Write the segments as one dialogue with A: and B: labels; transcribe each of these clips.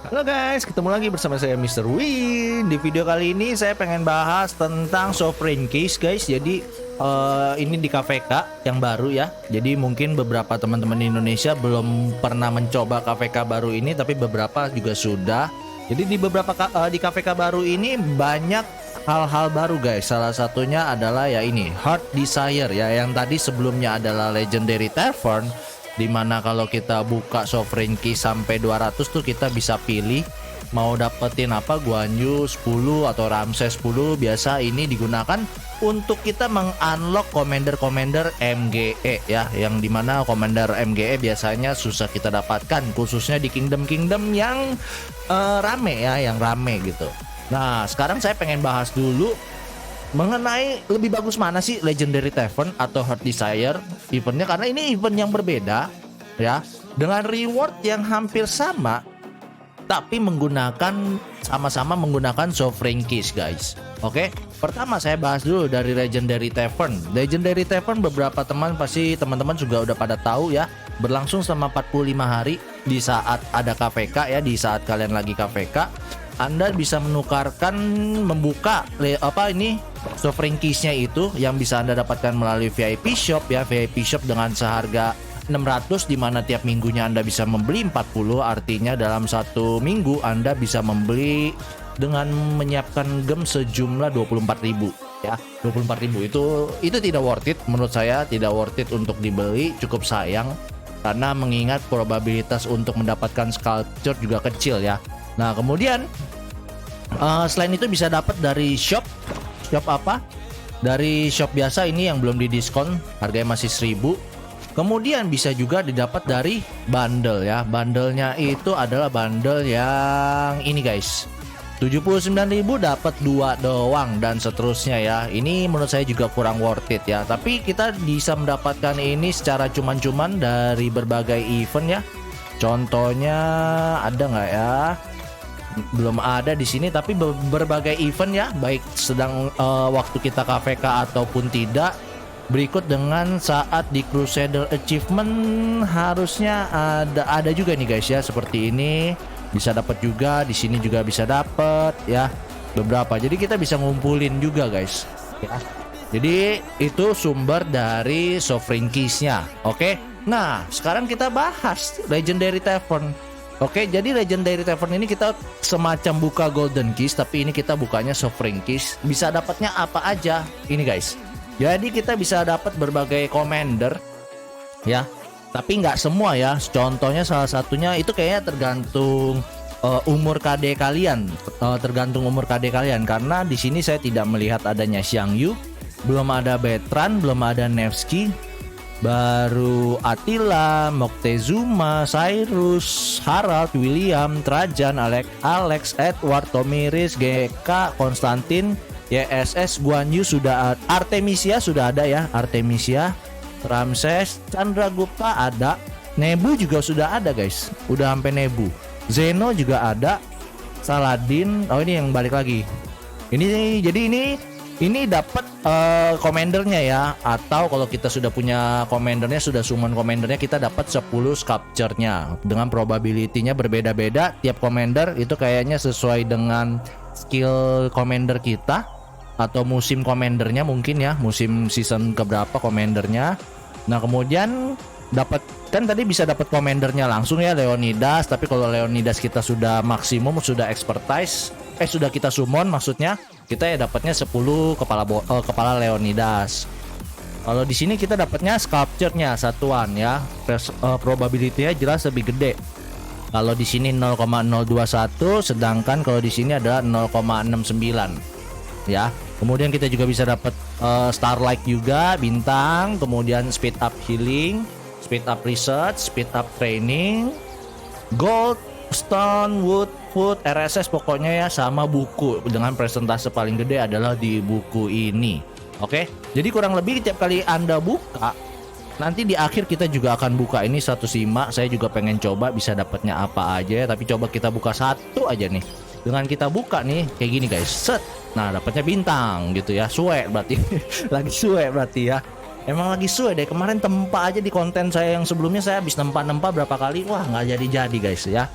A: Halo guys, ketemu lagi bersama saya Mr. Win. Di video kali ini saya pengen bahas tentang Sovereign Case guys. Jadi ini di KVK yang baru ya. Jadi mungkin beberapa teman-teman di Indonesia belum pernah mencoba KVK baru ini, tapi beberapa juga sudah. Jadi di beberapa di KVK baru ini banyak hal-hal baru guys. Salah satunya adalah ya ini Heart Desire ya, yang tadi sebelumnya adalah Legendary Tavern, dimana kalau kita buka Sovereign Key sampai 200 tuh kita bisa pilih mau dapetin apa, Guan Yu 10 atau Ramses 10. Biasa ini digunakan untuk kita mengunlock commander-commander MGE ya, yang dimana commander MGE biasanya susah kita dapatkan, khususnya di kingdom-kingdom yang rame ya, yang rame gitu. Nah sekarang saya pengen bahas dulu mengenai lebih bagus mana sih Legendary Tavern atau Heart Desire eventnya, karena ini event yang berbeda ya, dengan reward yang hampir sama tapi sama-sama menggunakan Sovereign Keys guys. Oke, pertama saya bahas dulu dari Legendary Tavern. Legendary Tavern beberapa teman-teman juga udah pada tahu ya, berlangsung selama 45 hari di saat ada KVK ya, di saat kalian lagi KVK Anda bisa menukarkan, membuka Sovereign Keys-nya itu yang bisa Anda dapatkan melalui VIP Shop ya. VIP Shop dengan seharga 600, di mana tiap minggunya Anda bisa membeli 40. Artinya dalam satu minggu Anda bisa membeli dengan menyiapkan gem sejumlah 24.000 ya. 24.000 itu tidak worth it menurut saya, tidak worth it untuk dibeli, cukup sayang karena mengingat probabilitas untuk mendapatkan sculpture juga kecil ya. Nah kemudian selain itu bisa dapat dari shop apa? Dari shop biasa ini yang belum didiskon, harganya masih 1000. Kemudian bisa juga didapat dari bundle ya. Bundlenya itu adalah bundle yang ini guys, 79.000 dapat 2 doang dan seterusnya ya. Ini menurut saya juga kurang worth it ya. Tapi kita bisa mendapatkan ini secara cuman-cuman dari berbagai event ya. Contohnya ada nggak ya? Belum ada di sini, tapi berbagai event ya, baik sedang waktu kita KVK ataupun tidak. Berikut dengan saat di Crusader Achievement harusnya ada juga nih guys ya, seperti ini bisa dapat juga, di sini juga bisa dapat ya beberapa. Jadi kita bisa ngumpulin juga guys ya. Jadi itu sumber dari Sovereign Keys-nya. Oke. Nah, sekarang kita bahas Legendary Tavern. Oke, jadi Legendary Tavern ini kita semacam buka Golden Keys, tapi ini kita bukanya Sovereign Keys. Bisa dapatnya apa aja ini guys. Jadi kita bisa dapat berbagai commander ya, tapi nggak semua ya. Contohnya salah satunya itu kayaknya tergantung umur KD kalian, karena di sini saya tidak melihat adanya Xiang Yu, belum ada Bertrand, belum ada Nevsky, baru Attila, Moctezuma, Cyrus, Harald, William, Trajan, Alex, Edward, Tomiris, GK, Konstantin, YSS, Guan Yu sudah, Artemisia sudah ada ya, Artemisia, Ramses, Chandragupta ada, Nebu juga sudah ada guys, udah sampai Nebu, Zeno juga ada, Saladin, oh ini yang balik lagi. Jadi ini dapat komandernya ya, atau kalau kita sudah punya komandernya, sudah summon komandernya, kita dapat 10 sculpture-nya dengan probability-nya berbeda-beda. Tiap commander itu kayaknya sesuai dengan skill commander kita atau musim komandernya mungkin ya, musim season keberapa komandernya. Nah kemudian dapat, kan tadi bisa dapat komandernya langsung ya, Leonidas. Tapi kalau Leonidas kita sudah maksimum, sudah expertise, sudah kita summon maksudnya, kita ya dapatnya 10 kepala Leonidas. Kalau di sini kita dapatnya sculpture-nya satuan ya, probability-nya jelas lebih gede. Kalau di sini 0,021, sedangkan kalau di sini adalah 0,69 ya. Kemudian kita juga bisa dapat Starlight juga, bintang, kemudian speed up healing, speed up research, speed up training, gold, stone, wood, food, RSS pokoknya ya, sama buku dengan presentase paling gede adalah di buku ini. Oke, jadi kurang lebih tiap kali Anda buka, nanti di akhir kita juga akan buka ini satu simak. Saya juga pengen coba bisa dapatnya apa aja, tapi coba kita buka satu aja nih. Dengan kita buka nih kayak gini guys, set, nah dapatnya bintang gitu ya, suwe berarti. Lagi suwe berarti ya. Emang lagi suwe deh, kemarin tempa aja di konten saya yang sebelumnya saya habis nempa berapa kali, wah nggak jadi guys ya.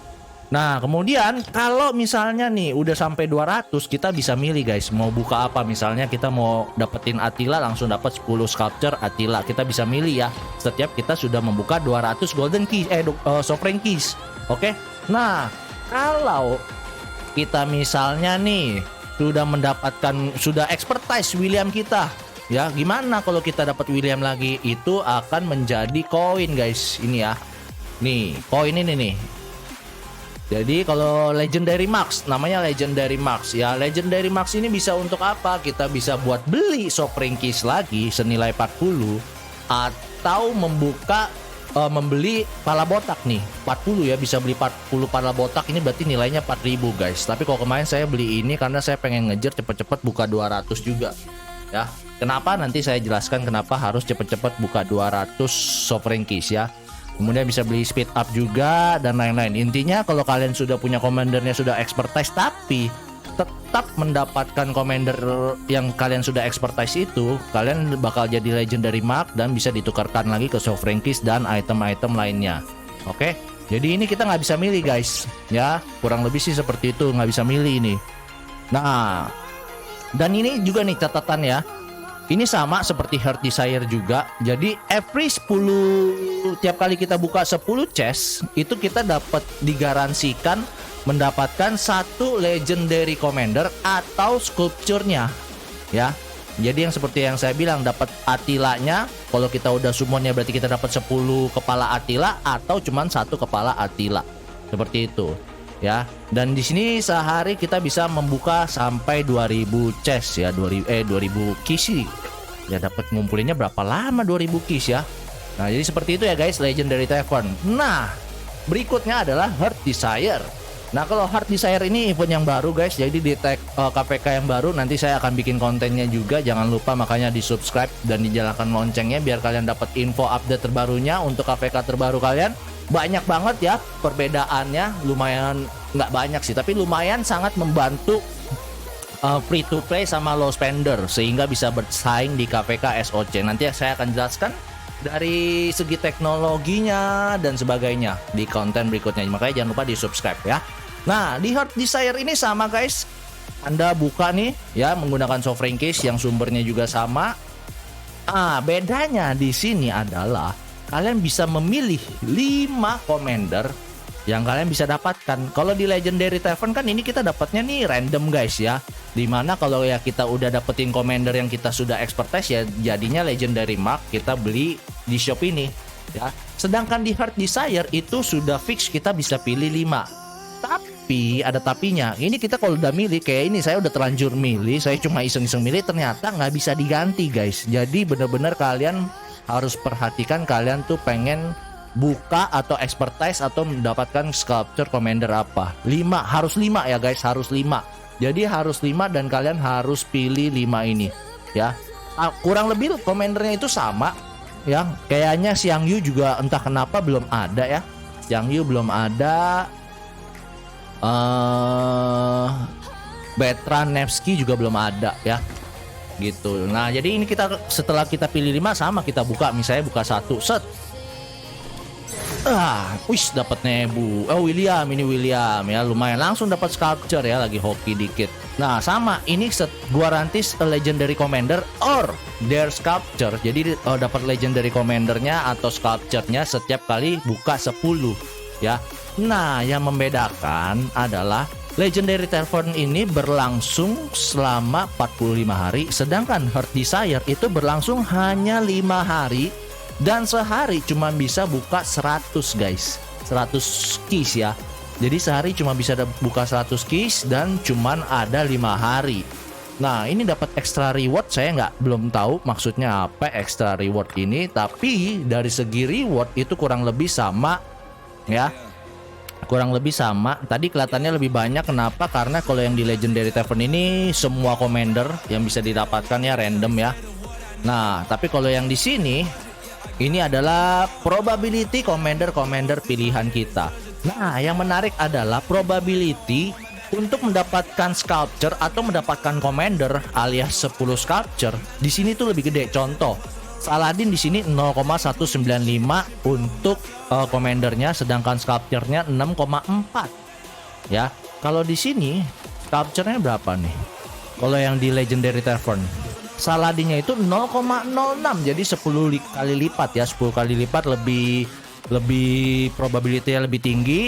A: Nah, kemudian kalau misalnya nih udah sampai 200, kita bisa milih guys, mau buka apa. Misalnya kita mau dapetin Attila, langsung dapat 10 sculpture Attila. Kita bisa milih ya. Setiap kita sudah membuka 200 golden keys, sovereign keys. Oke. Nah, kalau kita misalnya nih sudah expertise William kita, ya gimana kalau kita dapat William lagi? Itu akan menjadi koin guys. Ini ya. Nih, koin ini nih. Jadi kalau Legendary Max, namanya Legendary Max ya. Legendary Max ini bisa untuk apa? Kita bisa buat beli Sovereign Keys lagi senilai 40, atau membeli pala botak nih 40 ya, bisa beli 40 pala botak. Ini berarti nilainya 4000 guys. Tapi kalau kemarin saya beli ini karena saya pengen ngejar cepet-cepet buka 200 juga ya. Kenapa? Nanti saya jelaskan kenapa harus cepet-cepet buka 200 Sovereign Keys ya. Kemudian bisa beli speed up juga dan lain-lain. Intinya kalau kalian sudah punya komandernya, sudah expertise, tapi tetap mendapatkan commander yang kalian sudah expertise itu, kalian bakal jadi legendary mark dan bisa ditukarkan lagi ke sovereign keys dan item-item lainnya. Oke, jadi ini kita nggak bisa milih guys ya, kurang lebih sih seperti itu, nggak bisa milih ini. Nah, dan ini juga nih catatan ya, ini sama seperti Heart Desire juga. Jadi every 10, tiap kali kita buka 10 chest, itu kita dapat digaransikan mendapatkan satu legendary commander atau sculpture-nya ya. Jadi yang seperti yang saya bilang, dapat Attila-nya. Kalau kita udah summonnya berarti kita dapat 10 kepala Attila atau cuman satu kepala Attila. Seperti itu ya. Dan di sini sehari kita bisa membuka sampai 2000 chest ya, 2000 keys sih. Ya dapat ngumpulinnya berapa lama 2000 keys ya. Nah, jadi seperti itu ya guys, Legendary Tavern. Nah, berikutnya adalah Heart Desire. Nah, kalau Heart Desire ini event yang baru guys, jadi di tag KPK yang baru, nanti saya akan bikin kontennya juga. Jangan lupa makanya di subscribe dan dijalankan loncengnya biar kalian dapat info update terbarunya untuk KPK terbaru kalian. Banyak banget ya perbedaannya, lumayan nggak banyak sih, tapi lumayan sangat membantu free to play sama low spender sehingga bisa bersaing di KPK SOC. Nanti saya akan jelaskan dari segi teknologinya dan sebagainya di konten berikutnya. Makanya jangan lupa di subscribe ya. Nah, di Heart Desire ini sama guys. Anda buka nih ya menggunakan sovereign keys yang sumbernya juga sama. Bedanya di sini adalah kalian bisa memilih 5 commander yang kalian bisa dapatkan. Kalau di Legendary Tavern kan ini kita dapatnya nih random guys ya. Dimana kalau ya kita udah dapetin commander yang kita sudah expertise ya jadinya Legendary Mark, kita beli di shop ini ya. Sedangkan di Heart Desire itu sudah fix kita bisa pilih 5. Tapi ada tapinya. Ini kita kalau udah milih kayak ini, saya udah terlanjur milih, saya cuma iseng-iseng milih, ternyata nggak bisa diganti guys. Jadi bener-bener kalian harus perhatikan kalian tuh pengen buka atau expertise atau mendapatkan sculpture commander apa. 5, harus 5 ya guys, harus 5. Jadi harus 5 dan kalian harus pilih 5 ini ya. Kurang lebih commandernya itu sama ya. Kayaknya Xiang Yu juga entah kenapa belum ada ya. Xiang Yu belum ada. Bertrand Nevsky juga belum ada ya. Gitu. Nah, jadi ini kita setelah kita pilih 5 sama kita buka, misalnya buka 1 set. Wis dapat Nebu. William, ini William ya, lumayan langsung dapat sculpture ya, lagi hoki dikit. Nah, sama ini gua rantis legendary commander or their sculpture. Jadi dapat legendary commandernya atau sculpture-nya setiap kali buka 10 ya. Nah, yang membedakan adalah Legendary Tavern ini berlangsung selama 45 hari, sedangkan Heart Desire itu berlangsung hanya 5 hari dan sehari cuma bisa buka 100 guys, 100 keys ya. Jadi sehari cuma bisa buka 100 keys dan cuman ada 5 hari. Nah, ini dapat extra reward, saya belum tahu maksudnya apa extra reward ini, tapi dari segi reward itu kurang lebih sama ya. Kurang lebih sama. Tadi kelihatannya lebih banyak. Kenapa? Karena kalau yang di Legendary Tavern ini semua commander yang bisa didapatkan ya random ya. Nah, tapi kalau yang di sini ini adalah probability commander pilihan kita. Nah, yang menarik adalah probability untuk mendapatkan sculpture atau mendapatkan commander alias 10 sculpture. Di sini tuh lebih gede. Contoh, Saladin di sini 0,195 untuk commandernya, sedangkan sculpture-nya 6,4. ya. Kalau di sini sculpture-nya berapa nih? Kalau yang di Legendary Tavern, Saladinnya itu 0,06, jadi 10 kali lipat ya, 10 kali lipat lebih probability-nya lebih tinggi.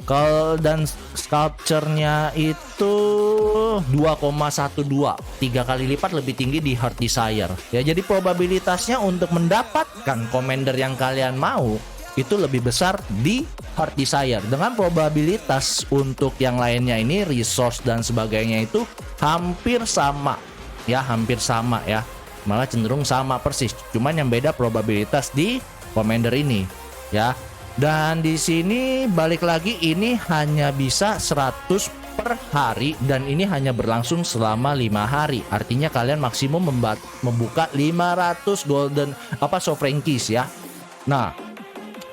A: Kalau dan sculpture-nya itu 2,12, 3 kali lipat lebih tinggi di Heart Desire. Ya, jadi probabilitasnya untuk mendapatkan commander yang kalian mau itu lebih besar di Heart Desire. Dengan probabilitas untuk yang lainnya ini resource dan sebagainya itu hampir sama. Ya, hampir sama ya. Malah cenderung sama persis. Cuman yang beda probabilitas di commander ini, ya. Dan di sini balik lagi ini hanya bisa 100 per hari dan ini hanya berlangsung selama 5 hari. Artinya kalian maksimum membuka 500 golden sovereign keys ya. Nah,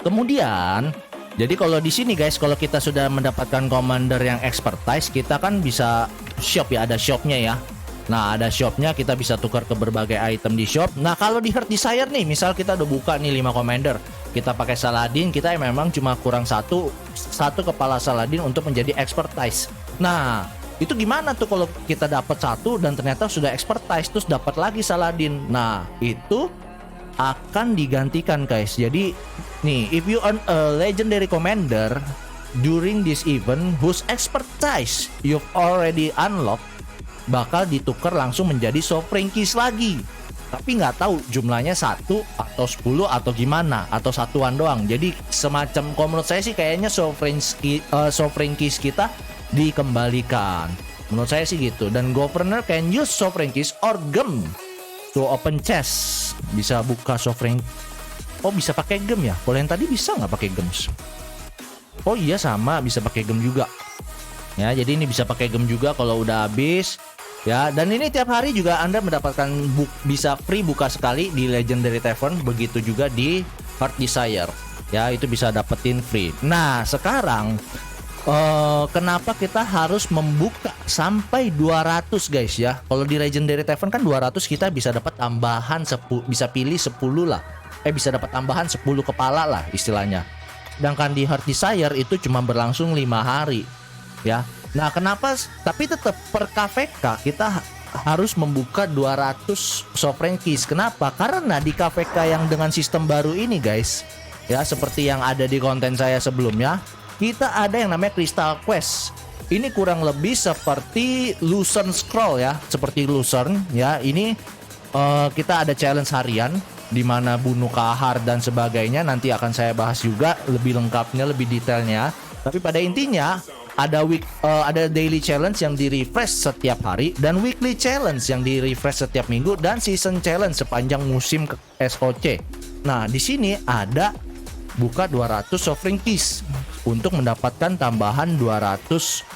A: kemudian jadi kalau di sini guys, kalau kita sudah mendapatkan commander yang expertise, kita kan bisa shop ya, ada shopnya ya. Nah, ada shopnya, kita bisa tukar ke berbagai item di shop. Nah, kalau di Heart Desire nih, misal kita udah buka nih 5 commander, kita pakai Saladin, kita memang cuma kurang satu kepala Saladin untuk menjadi expertise. Nah, itu gimana tuh kalau kita dapat satu dan ternyata sudah expertise terus dapat lagi Saladin? Nah, itu akan digantikan guys. Jadi nih, if you earn a legendary commander during this event whose expertise you've already unlocked, bakal ditukar langsung menjadi sovereign keys lagi. Tapi nggak tahu jumlahnya 1 atau 10 atau gimana, atau satuan doang. Jadi semacam, kalau menurut saya sih kayaknya sovereign keys kita dikembalikan. Menurut saya sih gitu. Dan governor can use sovereign keys or gem to open chest. Bisa buka sovereign. Oh, bisa pakai gem ya? Kalau yang tadi bisa nggak pakai gems? Oh iya, sama, bisa pakai gem juga. Ya, jadi ini bisa pakai gem juga kalau udah habis. Ya, dan ini tiap hari juga Anda mendapatkan bisa free buka sekali di Legendary Tavern, begitu juga di Heart Desire. Ya, itu bisa dapetin free. Nah, sekarang kenapa kita harus membuka sampai 200 guys ya? Kalau di Legendary Tavern kan 200 kita bisa dapat tambahan 10, bisa pilih 10 lah. Bisa dapat tambahan 10 kepala lah istilahnya. Sedangkan di Heart Desire itu cuma berlangsung 5 hari. Ya. Nah, kenapa? Tapi tetap per KVK kita harus membuka 200 sovereign keys. Kenapa? Karena di KVK yang dengan sistem baru ini guys, ya seperti yang ada di konten saya sebelumnya, kita ada yang namanya Crystal Quest. Ini kurang lebih seperti Lucerne Scroll ya, seperti Lucerne ya. Ini kita ada challenge harian di mana bunuh kahar dan sebagainya. Nanti akan saya bahas juga lebih lengkapnya, lebih detailnya. Tapi pada intinya ada daily challenge yang di refresh setiap hari dan weekly challenge yang di refresh setiap minggu dan season challenge sepanjang musim SOC. Nah, di sini ada buka 200 sovereign keys untuk mendapatkan tambahan 200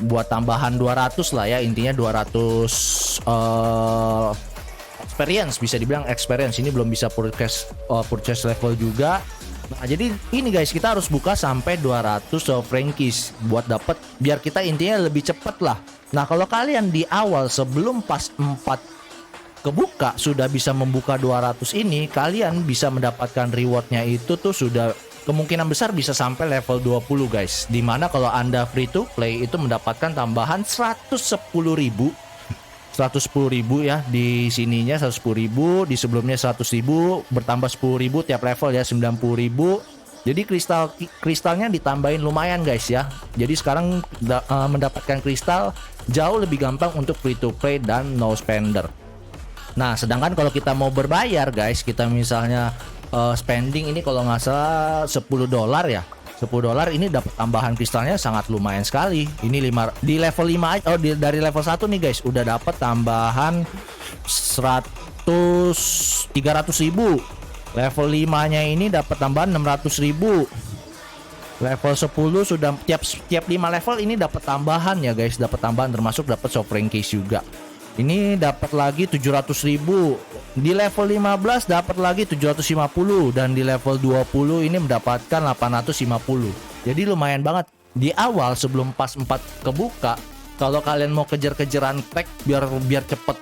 A: buat tambahan 200 lah ya, intinya 200 experience, bisa dibilang experience. Ini belum bisa purchase level juga. Nah, jadi ini guys, kita harus buka sampai 200 sovereign keys buat dapat, biar kita intinya lebih cepat lah. Nah, kalau kalian di awal sebelum pas 4 kebuka sudah bisa membuka 200 ini, kalian bisa mendapatkan rewardnya itu tuh sudah kemungkinan besar bisa sampai level 20 guys. Dimana kalau Anda free to play itu mendapatkan tambahan 110.000 ya, di sininya 110.000, di sebelumnya 100.000, bertambah 10.000 tiap level ya, 90.000. Jadi kristalnya ditambahin lumayan guys ya. Jadi sekarang mendapatkan kristal jauh lebih gampang untuk free to play dan no spender. Nah, sedangkan kalau kita mau berbayar guys, kita misalnya spending ini kalau nggak salah $10 ya. $10 ini dapat tambahan kristalnya sangat lumayan sekali. Ini di level 5 aja, dari level 1 nih guys udah dapat tambahan 300.000. Level 5-nya ini dapat tambahan 600.000. Level 10 sudah tiap 5 level ini dapat tambahan ya guys, dapat tambahan termasuk dapat sovereign keys juga. Ini dapat lagi 700.000. Di level 15 dapat lagi 750 dan di level 20 ini mendapatkan 850. Jadi lumayan banget. Di awal sebelum pas 4 kebuka, kalau kalian mau kejar-kejaran pack biar cepet,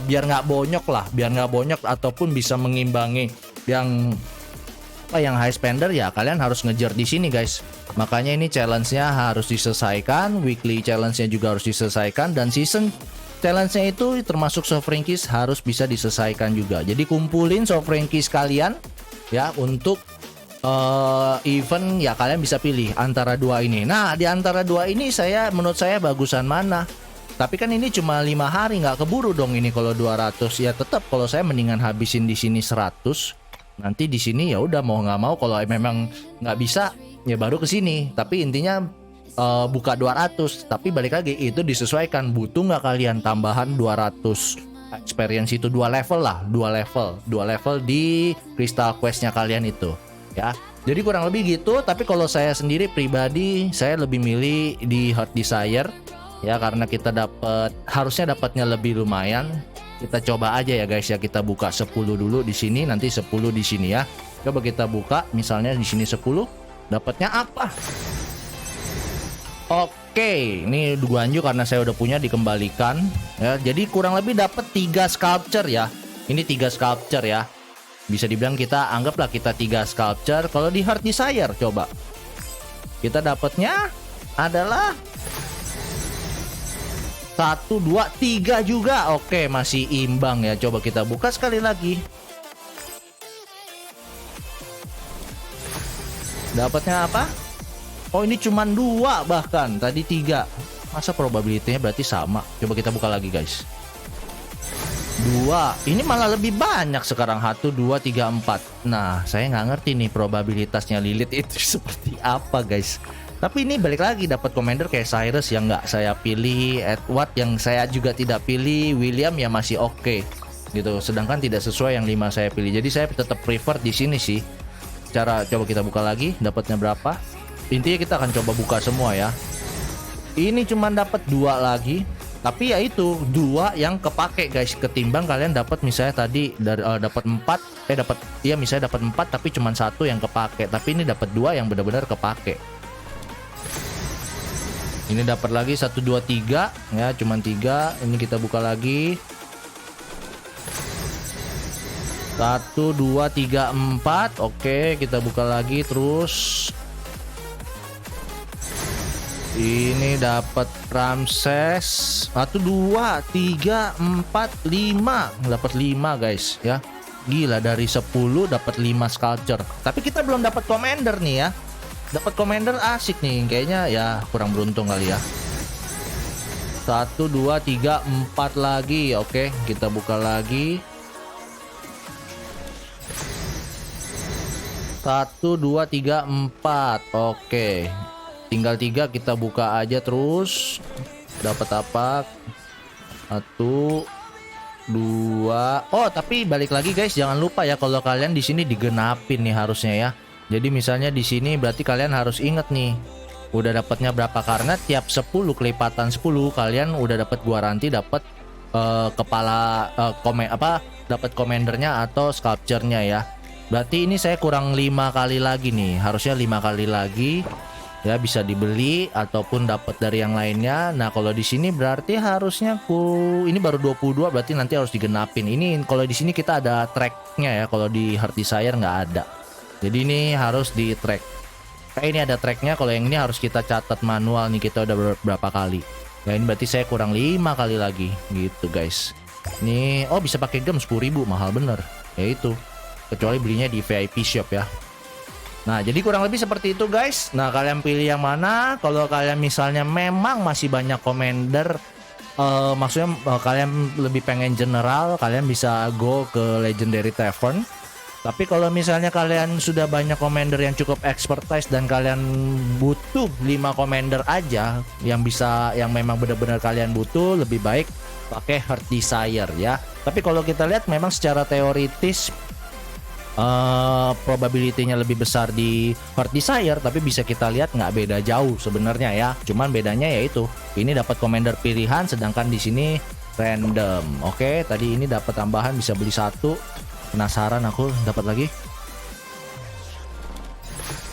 A: biar nggak bonyok ataupun bisa mengimbangi yang beberapa yang high spender ya kalian harus ngejar di sini guys. Makanya ini challenge-nya harus diselesaikan, weekly challenge-nya juga harus diselesaikan, dan season challenge-nya itu termasuk sovereign keys harus bisa diselesaikan juga. Jadi kumpulin sovereign keys kalian ya untuk event ya, kalian bisa pilih antara dua ini. Nah, di antara dua ini menurut saya bagusan mana? Tapi kan ini cuma 5 hari, nggak keburu dong ini kalau 200. Ya tetap kalau saya mendingan habisin di sini 100. Nanti di sini ya udah mau nggak mau, kalau memang nggak bisa ya baru ke sini. Tapi intinya buka 200. Tapi balik lagi itu disesuaikan, butuh nggak kalian tambahan 200 experience itu, 2 level lah, 2 level di Crystal Quest-nya kalian itu ya. Jadi kurang lebih gitu. Tapi kalau saya sendiri pribadi, saya lebih milih di Heart Desire ya, karena kita harusnya dapatnya lebih lumayan. Kita coba aja ya guys ya, kita buka 10 dulu di sini, nanti 10 di sini ya. Coba kita buka misalnya di sini 10, dapatnya apa? Oke, ini Guanyu karena saya udah punya dikembalikan ya. Jadi kurang lebih dapat 3 sculpture ya. Ini 3 sculpture ya. Bisa dibilang kita anggaplah kita 3 sculpture. Kalau di Heart Desire coba kita dapatnya adalah 1, 2, 3 juga. Oke, masih imbang ya. Coba kita buka sekali lagi. Dapatnya apa? Oh, ini cuma 2 bahkan. Tadi 3. Masa probabilitasnya berarti sama? Coba kita buka lagi guys. 2. Ini malah lebih banyak sekarang. 1, 2, 3, 4. Nah, saya nggak ngerti nih probabilitasnya Lilith itu seperti apa guys. Tapi ini balik lagi, dapat commander kayak Cyrus yang nggak saya pilih, Edward yang saya juga tidak pilih, William ya masih oke gitu. Sedangkan tidak sesuai yang 5 saya pilih. Jadi saya tetap prefer di sini sih. Coba kita buka lagi, dapatnya berapa? Intinya kita akan coba buka semua ya. Ini cuma dapat 2 lagi. Tapi ya itu 2 yang kepake guys, ketimbang kalian dapat misalnya tadi dapat 4, misalnya dapat 4 tapi cuma 1 yang kepake. Tapi ini dapat 2 yang benar-benar kepake. Ini dapat lagi 1, 2, 3 ya, cuman 3. Ini kita buka lagi 1, 2, 3, 4. Oke, kita buka lagi terus. Ini dapat Ramses 1, 2, 3, 4, 5. Dapat 5 guys ya. Gila, dari 10 dapat 5 sculpture. Tapi kita belum dapat commander nih ya. Dapat commander asik nih, kayaknya ya kurang beruntung kali ya. 1, 2, 3, 4 lagi. Oke, kita buka lagi. 1, 2, 3, 4. Oke, tinggal 3 kita buka aja terus. Dapat apa? 1, 2. Oh, tapi balik lagi guys, jangan lupa ya kalau kalian di sini digenapin nih harusnya ya. Jadi misalnya di sini berarti kalian harus inget nih udah dapatnya berapa, karena tiap 10 kelipatan 10 kalian udah dapat garansi dapat dapat komandernya atau sculpture-nya ya. Berarti ini saya kurang 5 kali lagi nih. Harusnya 5 kali lagi ya, bisa dibeli ataupun dapat dari yang lainnya. Nah, kalau di sini berarti harusnya ini baru 22, berarti nanti harus digenapin. Ini kalau di sini kita ada tracknya ya. Kalau di Heart Desire nggak ada. Jadi ini harus di track. Kayak ini ada tracknya. Kalau yang ini harus kita catat manual nih, kita udah berapa kali. Nah, ini berarti saya kurang 5 kali lagi gitu guys. Ini bisa pakai gem 10.000, mahal bener. Ya itu. Kecuali belinya di VIP shop ya. Nah, jadi kurang lebih seperti itu guys. Nah, kalian pilih yang mana? Kalau kalian misalnya memang masih banyak commander, maksudnya kalian lebih pengen general, kalian bisa go ke Legendary Tavern. Tapi kalau misalnya kalian sudah banyak commander yang cukup expertise dan kalian butuh 5 commander aja yang memang benar-benar kalian butuh, lebih baik pakai Heart Desire ya. Tapi kalau kita lihat memang secara teoritis probability-nya lebih besar di Heart Desire, tapi bisa kita lihat nggak beda jauh sebenarnya ya. Cuman bedanya yaitu ini dapat commander pilihan, sedangkan di sini random. Oke, tadi ini dapat tambahan bisa beli 1. Penasaran aku dapat lagi.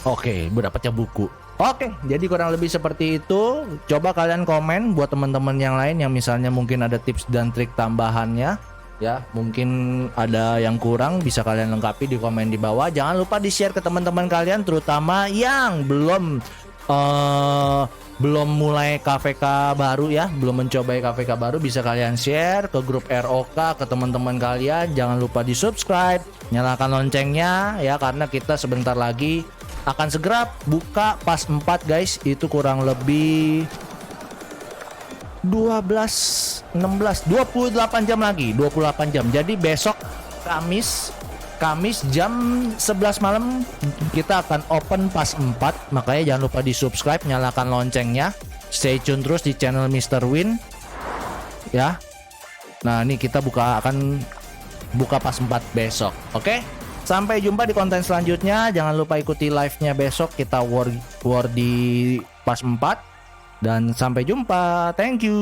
A: Oke, dapatnya buku. Oke, jadi kurang lebih seperti itu. Coba kalian komen buat teman-teman yang lain yang misalnya mungkin ada tips dan trik tambahannya ya. Mungkin ada yang kurang bisa kalian lengkapi di komen di bawah. Jangan lupa di-share ke teman-teman kalian, terutama yang belum mulai KVK baru ya, belum mencoba KVK baru, bisa kalian share ke grup ROK ke teman-teman kalian. Jangan lupa di subscribe, nyalakan loncengnya ya, karena kita sebentar lagi akan segera buka pas 4 guys. Itu kurang lebih 12, 16, 28 jam lagi, 28 jam. Jadi besok Kamis jam 11 malam kita akan open pas 4. Makanya jangan lupa di subscribe, nyalakan loncengnya, stay tune terus di channel Mr. Win ya. Nah ini kita akan buka pas 4 besok. Oke, sampai jumpa di konten selanjutnya. Jangan lupa ikuti live nya besok, kita war di pas 4. Dan sampai jumpa, thank you.